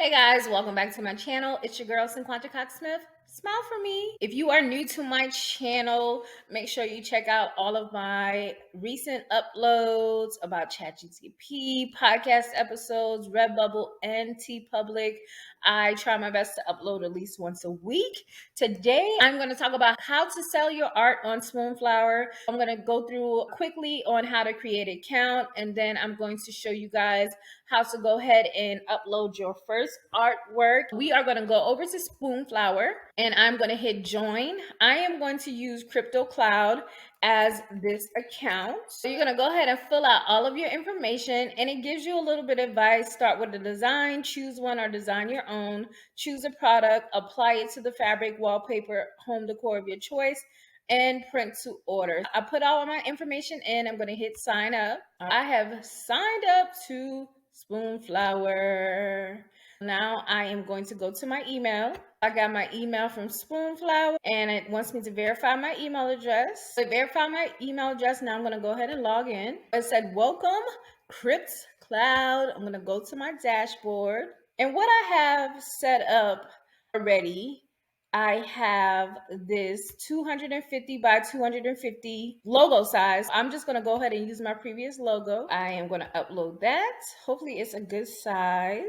Hey guys, welcome back to my channel. It's your girl Cinquanta Cox-Smith. Smile for me. If you are new to my channel, make sure you check out all of my recent uploads about ChatGPT, podcast episodes, Redbubble, and TeePublic. I try my best to upload at least once a week. Today, I'm going to talk about how to sell your art on Spoonflower. I'm going to go through quickly on how to create an account, and then I'm going to show you guys how to go ahead and upload your first artwork. We are going to go over to Spoonflower and I'm going to hit join. I am going to use Crypto Cloud as this account. So you're going to go ahead and fill out all of your information and it gives you a little bit of advice. Start with the design, choose one or design your own, choose a product, apply it to the fabric, wallpaper, home decor of your choice, and print to order. I put all of my information in. I'm going to hit sign up. I have signed up to Spoonflower. Now I am going to go to my email. I got my email from Spoonflower and it wants me to verify my email address. So verify my email address. Now I'm going to go ahead and log in. It said, welcome, Crypt Cloud. I'm going to go to my dashboard. And what I have set up already, I have this 250 by 250 logo size. I'm just going to go ahead and use my previous logo. I am going to upload that. Hopefully it's a good size.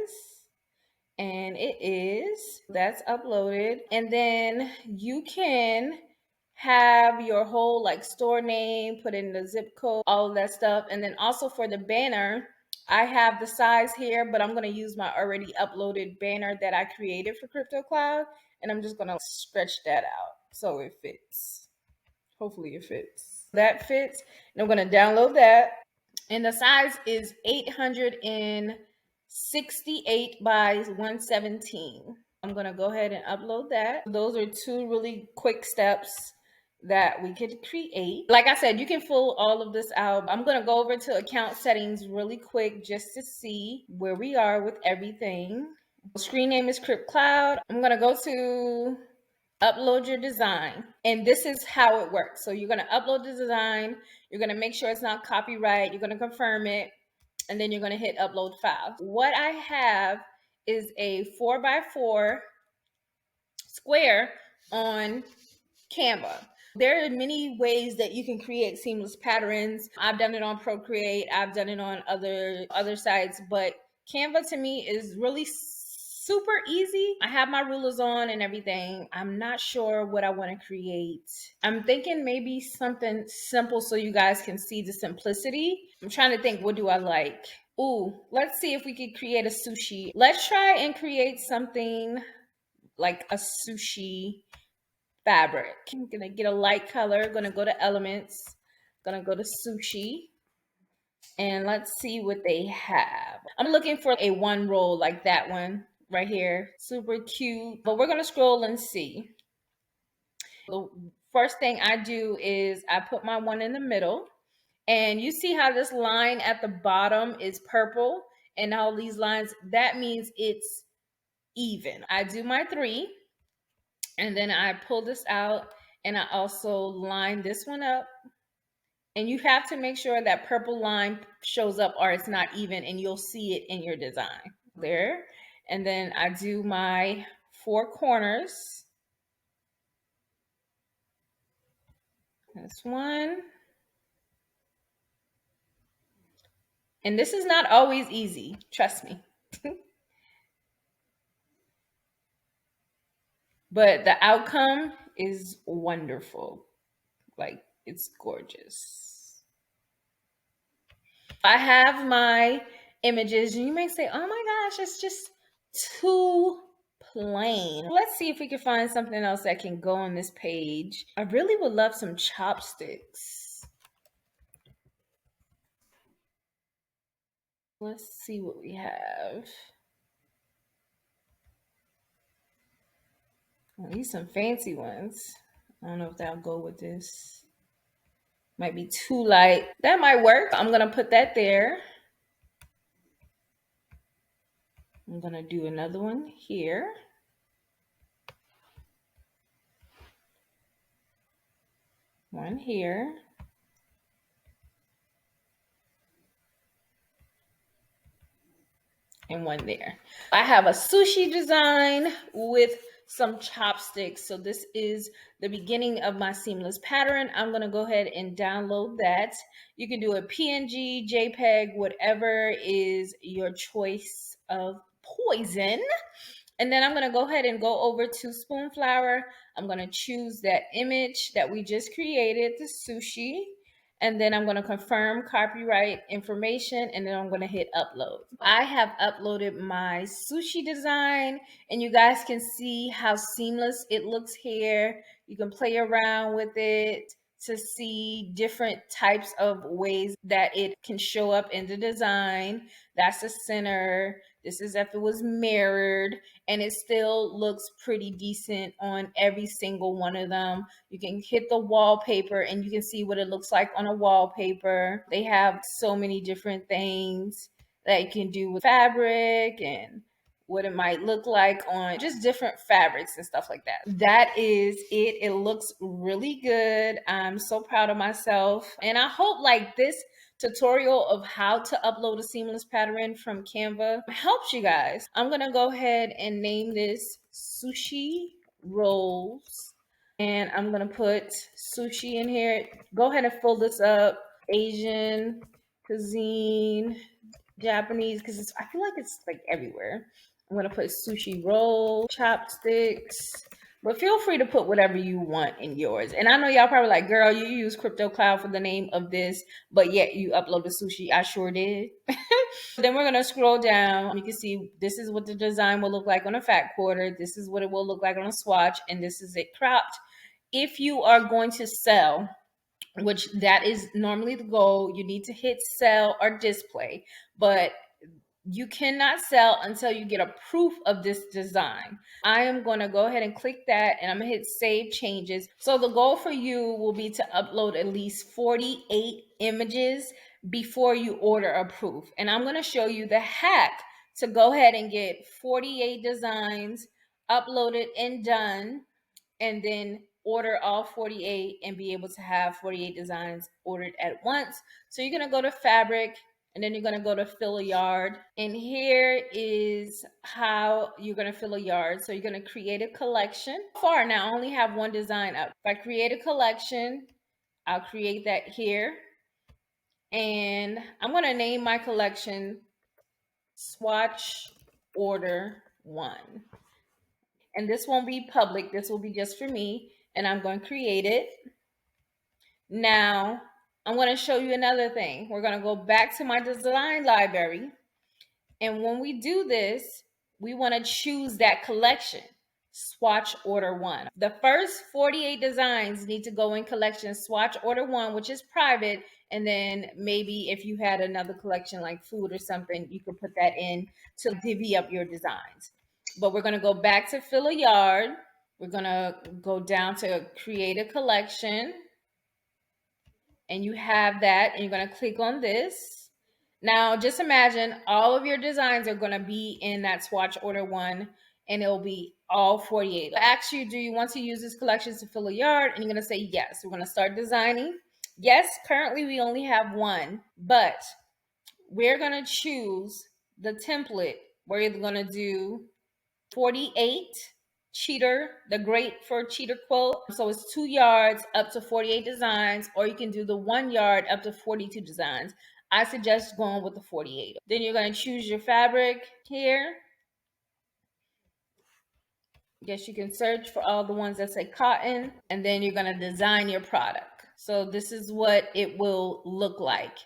And it is. That's uploaded. And then you can have your whole like store name, put in the zip code, all of that stuff. And then also for the banner, I have the size here, but I'm going to use my already uploaded banner that I created for Crypto Cloud. And I'm just going to stretch that out so it fits. Hopefully it fits. That fits. And I'm going to download that. And the size is 868 by 117. I'm going to go ahead and upload that. Those are two really quick steps that we could create. Like I said, you can fill all of this out. I'm going to go over to account settings really quick just to see where we are with everything. Screen name is Crypt Cloud. I'm going to go to upload your design. And this is how it works. So you're going to upload the design. You're going to make sure it's not copyright. You're going to confirm it. And then you're going to hit upload file. What I have is a 4x4 square on Canva. There are many ways that you can create seamless patterns. I've done it on Procreate. I've done it on other sites, but Canva to me is really super easy. I have my rulers on and everything. I'm not sure what I want to create. I'm thinking maybe something simple so you guys can see the simplicity. I'm trying to think, what do I like? Ooh, let's see if we could create a sushi. Let's try and create something like a sushi fabric. I'm gonna get a light color, gonna go to elements, gonna go to sushi, and let's see what they have. I'm looking for a one roll like that one right here. Super cute, but we're gonna scroll and see. The first thing I do is I put my one in the middle, and you see how this line at the bottom is purple and all these lines, that means it's even. I do my 3. And then I pull this out and I also line this one up. And you have to make sure that purple line shows up or it's not even, and you'll see it in your design there. And then I do my 4 corners. That's one. And this is not always easy, trust me. But the outcome is wonderful. Like, it's gorgeous. I have my images, and you may say, oh my gosh, it's just too plain. Let's see if we can find something else that can go on this page. I really would love some chopsticks. Let's see what we have. Oh, these some fancy ones. I don't know if that'll go with this. Might be too light. That might work. I'm gonna put that there. I'm gonna do another one here. One here. and one there. I have a sushi design with some chopsticks. So this is the beginning of my seamless pattern. I'm going to go ahead and download that. You can do a PNG, JPEG, whatever is your choice of poison. And then I'm going to go ahead and go over to Spoonflower. I'm going to choose that image that we just created, the sushi. And then I'm going to confirm copyright information, and then I'm going to hit upload. I have uploaded my sushi design, and you guys can see how seamless it looks here. You can play around with it to see different types of ways that it can show up in the design. That's the center. This is if it was mirrored, and it still looks pretty decent on every single one of them. You can hit the wallpaper and you can see what it looks like on a wallpaper. They have so many different things that you can do with fabric and what it might look like on just different fabrics and stuff like that. That is it. It looks really good. I'm so proud of myself. And I hope like this tutorial of how to upload a seamless pattern from Canva helps you guys. I'm gonna go ahead and name this sushi rolls, and I'm gonna put sushi in here. Go ahead and fill this up. Asian cuisine, Japanese, because I feel like it's like everywhere. I'm gonna put sushi roll, chopsticks, but feel free to put whatever you want in yours. And I know y'all probably like, girl, you use Crypto Cloud for the name of this, but yet you upload the sushi. I sure did. Then we're gonna scroll down. You can see this is what the design will look like on a fat quarter. This is what it will look like on a swatch, and this is it cropped. If you are going to sell, which that is normally the goal, you need to hit sell or display, but you cannot sell until you get a proof of this design. I am going to go ahead and click that, and I'm going to hit save changes. So the goal for you will be to upload at least 48 images before you order a proof. And I'm going to show you the hack to go ahead and get 48 designs uploaded and done, and then order all 48 and be able to have 48 designs ordered at once. So you're going to go to fabric, and then you're going to go to fill a yard. And here is how you're going to fill a yard. So you're going to create a collection. So far now, I only have one design up. If I create a collection, I'll create that here. And I'm going to name my collection Swatch Order 1. And this won't be public. This will be just for me. And I'm going to create it. Now, I'm going to show you another thing. We're going to go back to my design library. And when we do this, we want to choose that collection, Swatch Order 1. The first 48 designs need to go in collection Swatch Order 1, which is private. And then maybe if you had another collection like food or something, you could put that in to divvy up your designs. But we're going to go back to fill a yard. We're going to go down to create a collection. And you have that, and you're going to click on this. Now, just imagine all of your designs are going to be in that Swatch Order 1, and it'll be all 48. I'll ask you, do you want to use this collection to fill a yard? And you're going to say yes. We're going to start designing. Yes, currently we only have one, but we're going to choose the template where you're going to do 48 cheater, the great for cheater quote. So it's 2 yards up to 48 designs, or you can do the 1 yard up to 42 designs. I suggest going with the 48. Then you're going to choose your fabric here. Guess you can search for all the ones that say cotton, and then you're going to design your product. So this is what it will look like.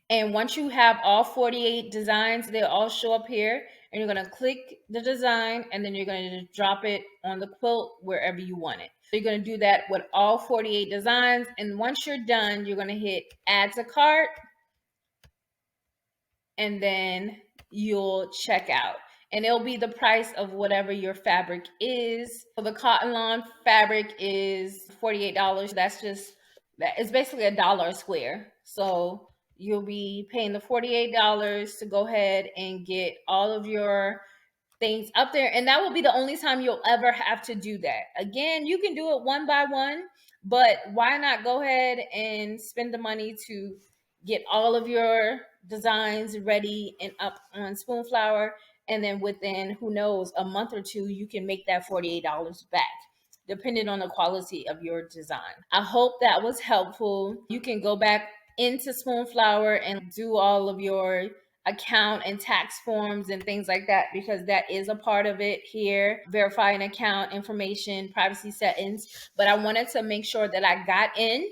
And once you have all 48 designs, they'll all show up here, and you're going to click the design, and then you're going to drop it on the quilt wherever you want it. So you're going to do that with all 48 designs. And once you're done, you're going to hit add to cart, and then you'll check out. And it'll be the price of whatever your fabric is. So the cotton lawn fabric is $48. That's just, that is basically $1 a square. So you'll be paying the $48 to go ahead and get all of your things up there. And that will be the only time you'll ever have to do that. Again, you can do it one by one, but why not go ahead and spend the money to get all of your designs ready and up on Spoonflower, and then within, who knows, a month or two, you can make that $48 back, depending on the quality of your design. I hope that was helpful. You can go back into Spoonflower and do all of your account and tax forms and things like that, because that is a part of it here. Verify an account information, privacy settings. But I wanted to make sure that I got in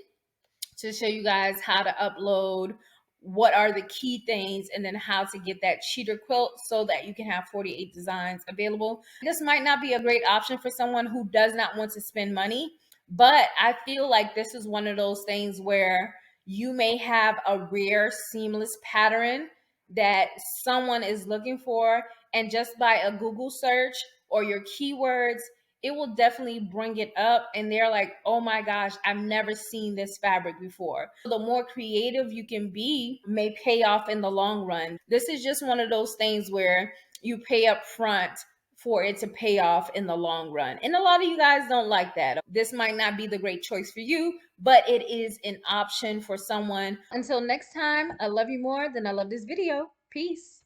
to show you guys how to upload, what are the key things, and then how to get that cheater quilt so that you can have 48 designs available. This might not be a great option for someone who does not want to spend money, but I feel like this is one of those things where you may have a rare seamless pattern that someone is looking for, and just by a Google search or your keywords, it will definitely bring it up, and they're like, oh my gosh, I've never seen this fabric before. The more creative you can be may pay off in the long run. This is just one of those things where you pay up front for it to pay off in the long run. And a lot of you guys don't like that. This might not be the great choice for you, but it is an option for someone. Until next time, I love you more than I love this video. Peace.